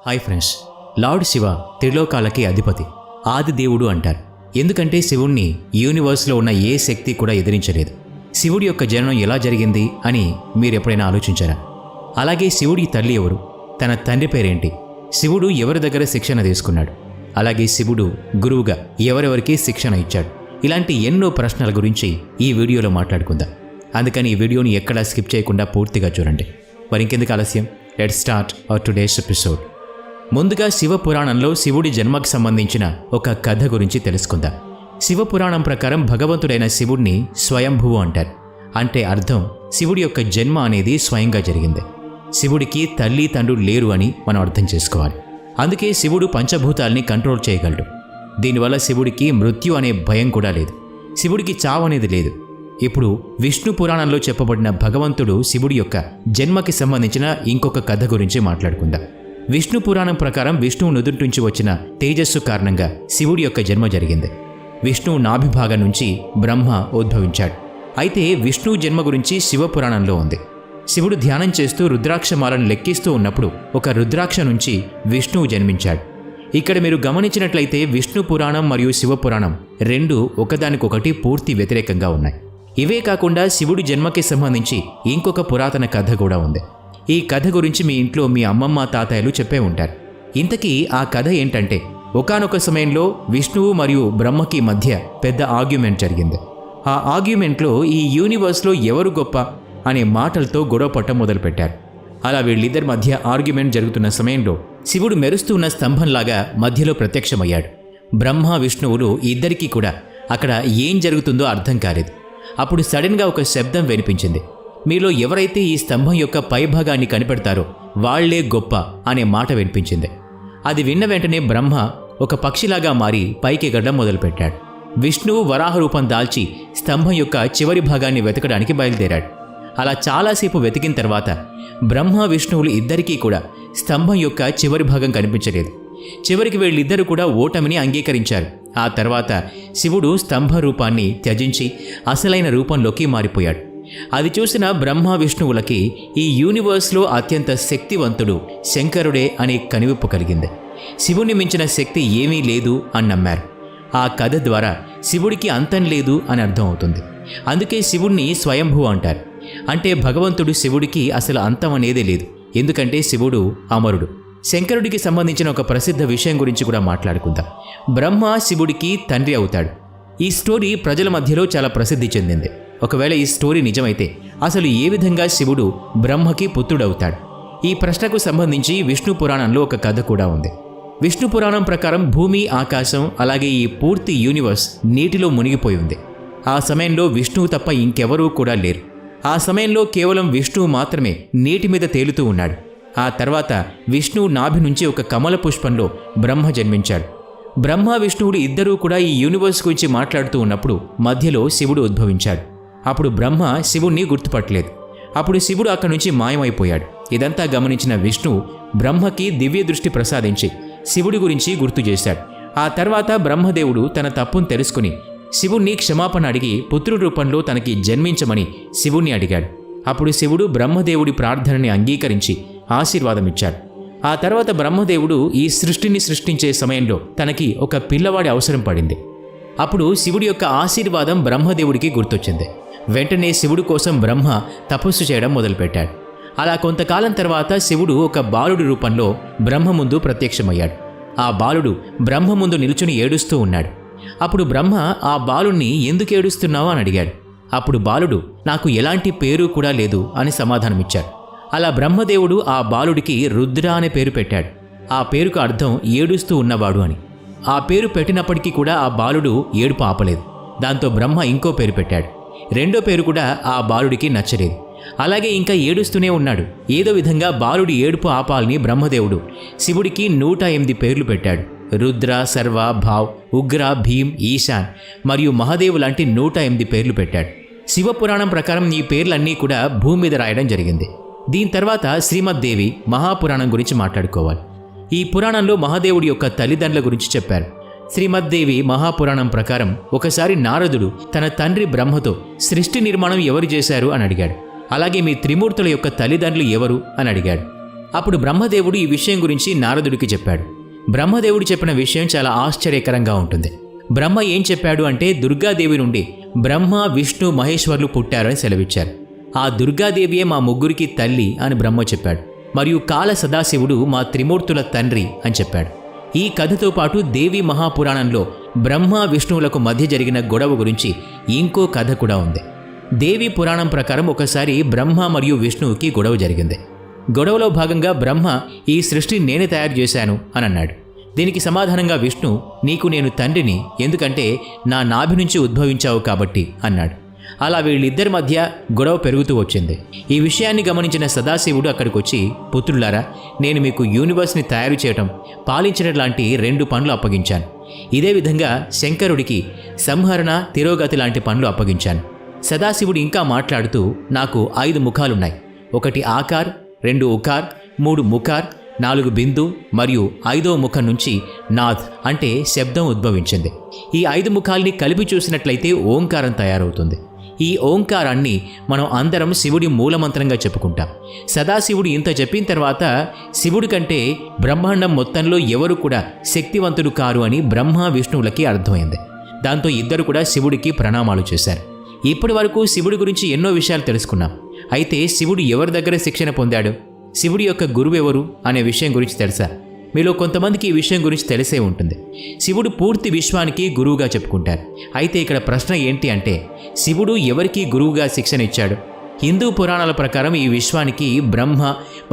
Hi friends, lord Shiva త్రిలోకాలకి అధిపతి, ఆది దేవుడు అంటారు. ఎందుకంటే శివుణ్ణి యూనివర్స్లో ఉన్న ఏ శక్తి కూడా ఎదిరించలేదు. శివుడి యొక్క జననం ఎలా జరిగింది అని మీరు ఎప్పుడైనా ఆలోచించారా? అలాగే శివుడి తల్లి ఎవరు? తన తండ్రి పేరేంటి? శివుడు ఎవరి దగ్గర శిక్షణ తీసుకున్నాడు? అలాగే శివుడు గురువుగా ఎవరెవరికి శిక్షణ ఇచ్చాడు? ఇలాంటి ఎన్నో ప్రశ్నల గురించి ఈ వీడియోలో మాట్లాడుకుందాం. అందుకని ఈ వీడియోని ఎక్కడా స్కిప్ చేయకుండా పూర్తిగా చూడండి. మరి ఇంకెందుకు ఆలస్యం, let's start our today's episode. ముందుగా శివపురాణంలో శివుడి జన్మకు సంబంధించిన ఒక కథ గురించి తెలుసుకుందాం. శివపురాణం ప్రకారం భగవంతుడైన శివుడిని స్వయంభువు అంటారు. అంటే అర్థం శివుడి యొక్క జన్మ అనేది స్వయంగా జరిగింది. శివుడికి తల్లి తండ్రులు లేరు అని మనం అర్థం చేసుకోవాలి. అందుకే శివుడు పంచభూతాల్ని కంట్రోల్ చేయగలడు. దీనివల్ల శివుడికి మృత్యు అనే భయం కూడా లేదు. శివుడికి చావు అనేది లేదు. ఇప్పుడు విష్ణు పురాణంలో చెప్పబడిన భగవంతుడు శివుడి యొక్క జన్మకి సంబంధించిన ఇంకొక కథ గురించి మాట్లాడుకుందాం. విష్ణు పురాణం ప్రకారం విష్ణువు నుదుటి నుంచి వచ్చిన తేజస్సు కారణంగా శివుడి యొక్క జన్మ జరిగింది. విష్ణువు నాభిభాగం నుంచి బ్రహ్మ ఉద్భవించాడు. అయితే విష్ణువు జన్మ గురించి శివపురాణంలో ఉంది. శివుడు ధ్యానం చేస్తూ రుద్రాక్షమాలను లెక్కిస్తూ ఉన్నప్పుడు ఒక రుద్రాక్ష నుంచి విష్ణువు జన్మించాడు. ఇక్కడ మీరు గమనించినట్లయితే విష్ణు పురాణం మరియు శివపురాణం రెండూ ఒకదానికొకటి పూర్తి వ్యతిరేకంగా ఉన్నాయి. ఇవే కాకుండా శివుడి జన్మకి సంబంధించి ఇంకొక పురాతన కథ కూడా ఉంది. ఈ కథ గురించి మీ ఇంట్లో మీ అమ్మమ్మ తాతయ్యలు చెప్పే ఉంటారు. ఇంతకీ ఆ కథ ఏంటంటే, ఒకానొక సమయంలో విష్ణువు మరియు బ్రహ్మకి మధ్య పెద్ద ఆర్గ్యుమెంట్ జరిగింది. ఆ ఆర్గ్యుమెంట్లో ఈ యూనివర్స్లో ఎవరు గొప్ప అనే మాటలతో గొడవ పట్టం మొదలుపెట్టారు. అలా వీళ్ళిద్దరి మధ్య ఆర్గ్యుమెంట్ జరుగుతున్న సమయంలో శివుడు మెరుస్తున్న స్తంభంలాగా మధ్యలో ప్రత్యక్షమయ్యాడు. బ్రహ్మ విష్ణువులు ఇద్దరికీ కూడా అక్కడ ఏం జరుగుతుందో అర్థం కాలేదు. అప్పుడు సడన్గా ఒక శబ్దం వినిపించింది. మీలో ఎవరైతే ఈ స్తంభం యొక్క పైభాగాన్ని కనిపెడతారో వాళ్లే గొప్ప అనే మాట వినిపించింది. అది విన్న వెంటనే బ్రహ్మ ఒక పక్షిలాగా మారి పైకి ఎగరడం మొదలుపెట్టాడు. విష్ణువు వరాహ రూపం దాల్చి స్తంభం యొక్క చివరి భాగాన్ని వెతకడానికి బయలుదేరాడు. అలా చాలాసేపు వెతికిన తర్వాత బ్రహ్మ విష్ణువులు ఇద్దరికీ కూడా స్తంభం యొక్క చివరి భాగం కనిపించలేదు. చివరికి వీళ్ళిద్దరూ కూడా ఓటమిని అంగీకరించారు. ఆ తర్వాత శివుడు స్తంభ రూపాన్ని త్యజించి అసలైన రూపంలోకి మారిపోయాడు. అది చూసిన బ్రహ్మ విష్ణువులకి ఈ యూనివర్స్లో అత్యంత శక్తివంతుడు శంకరుడే అనే కనివిప్పు కలిగింది. శివుని మించిన శక్తి ఏమీ లేదు అని నమ్మారు. ఆ కథ ద్వారా శివుడికి అంతం లేదు అని అర్థం అవుతుంది. అందుకే శివుణ్ణి స్వయంభూ అంటారు. అంటే భగవంతుడు శివుడికి అసలు అంతం అనేదే లేదు. ఎందుకంటే శివుడు అమరుడు. శంకరుడికి సంబంధించిన ఒక ప్రసిద్ధ విషయం గురించి కూడా మాట్లాడుకుందాం. బ్రహ్మ శివుడికి తండ్రి అవుతాడు. ఈ స్టోరీ ప్రజల మధ్యలో చాలా ప్రసిద్ధి చెందింది. ఒకవేళ ఈ స్టోరీ నిజమైతే అసలు ఏ విధంగా శివుడు బ్రహ్మకి పుత్రుడవుతాడు? ఈ ప్రశ్నకు సంబంధించి విష్ణు పురాణంలో ఒక కథ కూడా ఉంది. విష్ణు పురాణం ప్రకారం భూమి, ఆకాశం అలాగే ఈ పూర్తి యూనివర్స్ నీటిలో మునిగిపోయి ఉంది. ఆ సమయంలో విష్ణువు తప్ప ఇంకెవరూ కూడా లేరు. ఆ సమయంలో కేవలం విష్ణువు మాత్రమే నీటి మీద తేలుతూ ఉన్నాడు. ఆ తర్వాత విష్ణువు నాభి నుంచి ఒక కమల పుష్పంలో బ్రహ్మ జన్మించాడు. బ్రహ్మ విష్ణువుడు ఇద్దరూ కూడా ఈ యూనివర్స్ గురించి మాట్లాడుతూ ఉన్నప్పుడు మధ్యలో శివుడు ఉద్భవించాడు. అప్పుడు బ్రహ్మ శివుణ్ణి గుర్తుపట్టలేదు. అప్పుడు శివుడు అక్కడి నుంచి మాయమైపోయాడు. ఇదంతా గమనించిన విష్ణువు బ్రహ్మకి దివ్య దృష్టి ప్రసాదించి శివుడి గురించి గుర్తు చేశాడు. ఆ తర్వాత బ్రహ్మదేవుడు తన తప్పును తెలుసుకుని శివుణ్ణి క్షమాపణ అడిగి పుత్రుడి రూపంలో తనకి జన్మించమని శివుణ్ణి అడిగాడు. అప్పుడు శివుడు బ్రహ్మదేవుడి ప్రార్థనని అంగీకరించి ఆశీర్వాదమిచ్చాడు. ఆ తర్వాత బ్రహ్మదేవుడు ఈ సృష్టిని సృష్టించే సమయంలో తనకి ఒక పిల్లవాడి అవసరం పడింది. అప్పుడు శివుడి యొక్క ఆశీర్వాదం బ్రహ్మదేవుడికి గుర్తొచ్చింది. వెంటనే శివుడి కోసం బ్రహ్మ తపస్సు చేయడం మొదలుపెట్టాడు. అలా కొంతకాలం తర్వాత శివుడు ఒక బాలుడి రూపంలో బ్రహ్మ ముందు ప్రత్యక్షమయ్యాడు. ఆ బాలుడు బ్రహ్మ ముందు నిలుచుని ఏడుస్తూ ఉన్నాడు. అప్పుడు బ్రహ్మ ఆ బాలుణ్ణి ఎందుకు ఏడుస్తున్నావు అని అడిగాడు. అప్పుడు బాలుడు నాకు ఎలాంటి పేరు కూడా లేదు అని సమాధానమిచ్చాడు. అలా బ్రహ్మదేవుడు ఆ బాలుడికి రుద్ర అనే పేరు పెట్టాడు. ఆ పేరుకు అర్థం ఏడుస్తూ ఉన్నవాడు అని. ఆ పేరు పెట్టినప్పటికీ కూడా ఆ బాలుడు ఏడుపు ఆపలేదు. దాంతో బ్రహ్మ ఇంకో పేరు పెట్టాడు. రెండో పేరు కూడా ఆ బాలుడికి నచ్చలేదు. అలాగే ఇంకా ఏడుస్తూనే ఉన్నాడు. ఏదో విధంగా బాలుడి ఏడుపు ఆపాలని బ్రహ్మదేవుడు శివుడికి 108 పేర్లు పెట్టాడు. రుద్ర, సర్వ, భావ్, ఉగ్ర, భీమ్, ఈశాన్ మరియు మహాదేవు లాంటి 108 పేర్లు పెట్టాడు. శివపురాణం ప్రకారం ఈ పేర్లన్నీ కూడా భూమి మీద రాయడం జరిగింది. దీని తర్వాత శ్రీమద్దేవి మహాపురాణం గురించి మాట్లాడుకోవాలి. ఈ పురాణంలో మహాదేవుడి యొక్క తల్లిదండ్రుల గురించి చెప్పారు. శ్రీమద్దేవి మహాపురాణం ప్రకారం ఒకసారి నారదుడు తన తండ్రి బ్రహ్మతో సృష్టి నిర్మాణం ఎవరు చేశారు అని అడిగాడు. అలాగే మీ త్రిమూర్తుల యొక్క తల్లిదండ్రులు ఎవరు అని అడిగాడు. అప్పుడు బ్రహ్మదేవుడు ఈ విషయం గురించి నారదుడికి చెప్పాడు. బ్రహ్మదేవుడు చెప్పిన విషయం చాలా ఆశ్చర్యకరంగా ఉంటుంది. బ్రహ్మ ఏం చెప్పాడు అంటే దుర్గాదేవి నుండి బ్రహ్మ, విష్ణు, మహేశ్వర్లు పుట్టారని సెలవిచ్చారు. ఆ దుర్గాదేవియే మా ముగ్గురికి తల్లి అని బ్రహ్మ చెప్పాడు. మరియు కాల సదాశివుడు మా త్రిమూర్తుల తండ్రి అని చెప్పాడు. ఈ కథతో పాటు దేవి మహాపురాణంలో బ్రహ్మ, విష్ణువులకు మధ్య జరిగిన గొడవ గురించి ఇంకో కథ కూడా ఉంది. దేవి పురాణం ప్రకారం ఒకసారి బ్రహ్మ మరియు విష్ణువుకి గొడవ జరిగింది. గొడవలో భాగంగా బ్రహ్మ ఈ సృష్టి నేనే తయారు చేశాను అని అన్నాడు. దీనికి సమాధానంగా విష్ణు, నీకు నేను తండ్రిని, ఎందుకంటే నా నాభి నుంచి ఉద్భవించావు కాబట్టి అన్నాడు. అలా వీళ్ళిద్దరి మధ్య గొడవ పెరుగుతూ వచ్చింది. ఈ విషయాన్ని గమనించిన సదాశివుడు అక్కడికి వచ్చి, పుత్రులారా, నేను మీకు యూనివర్స్ని తయారు చేయటం, పాలించడం లాంటి 2 పనులు అప్పగించాను. ఇదే విధంగా శంకరుడికి సంహరణ, తిరోగతి లాంటి పనులు అప్పగించాను. సదాశివుడు ఇంకా మాట్లాడుతూ, నాకు 5 ముఖాలున్నాయి. 1 ఆకార్, 2 ఉకార్, 3 ముకార్, 4 బిందు మరియు 5వ ముఖం నుంచి నాథ్ అంటే శబ్దం ఉద్భవించింది. ఈ 5 ముఖాల్ని కలిపి చూసినట్లయితే ఓంకారం తయారవుతుంది. ఈ ఓంకారాన్ని మనం అందరం శివుడి మూలమంత్రంగా చెప్పుకుంటాం. సదాశివుడు ఇంత చెప్పిన తర్వాత శివుడి కంటే బ్రహ్మాండం మొత్తంలో ఎవరు కూడా శక్తివంతుడు కారు అని బ్రహ్మ, విష్ణువులకి అర్థమైంది. దాంతో ఇద్దరు కూడా శివుడికి ప్రణామాలు చేశారు. ఇప్పటి వరకు శివుడి గురించి ఎన్నో విషయాలు తెలుసుకున్నాం. అయితే శివుడు ఎవరి దగ్గర శిక్షణ పొందాడు, శివుడి యొక్క గురువు ఎవరు అనే విషయం గురించి తెలుసా? మీలో కొంతమందికి ఈ విషయం గురించి తెలిసే ఉంటుంది. శివుడు పూర్తి విశ్వానికి గురువుగా చెప్పుకుంటారు. అయితే ఇక్కడ ప్రశ్న ఏంటి అంటే, శివుడు ఎవరికి గురువుగా శిక్షణ ఇచ్చాడు? హిందూ పురాణాల ప్రకారం ఈ విశ్వానికి బ్రహ్మ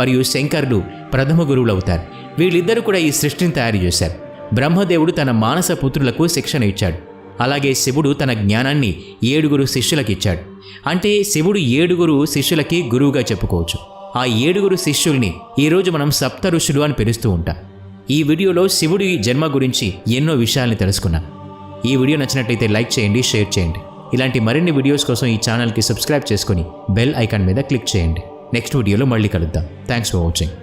మరియు శంకరుడు ప్రథమ గురువులు అవుతారు. వీళ్ళిద్దరూ కూడా ఈ సృష్టిని తయారు చేశారు. బ్రహ్మదేవుడు తన మానస పుత్రులకు శిక్షణ ఇచ్చాడు. అలాగే శివుడు తన జ్ఞానాన్ని 7 శిష్యులకు ఇచ్చాడు. అంటే శివుడు 7 శిష్యులకి గురువుగా చెప్పుకోవచ్చు. ఆ 7 శిష్యుల్ని ఈరోజు మనం సప్త ఋషులు అని పిలుస్తూ ఉంటాం. ఈ వీడియోలో శివుడి జన్మ గురించి ఎన్నో విషయాల్ని తెలుసుకున్నాం. ఈ వీడియో నచ్చినట్లయితే లైక్ చేయండి, షేర్ చేయండి. ఇలాంటి మరిన్ని వీడియోస్ కోసం ఈ ఛానల్కి సబ్స్క్రైబ్ చేసుకొని బెల్ ఐకాన్ మీద క్లిక్ చేయండి. నెక్స్ట్ వీడియోలో మళ్ళీ కలుద్దాం. Thanks for watching.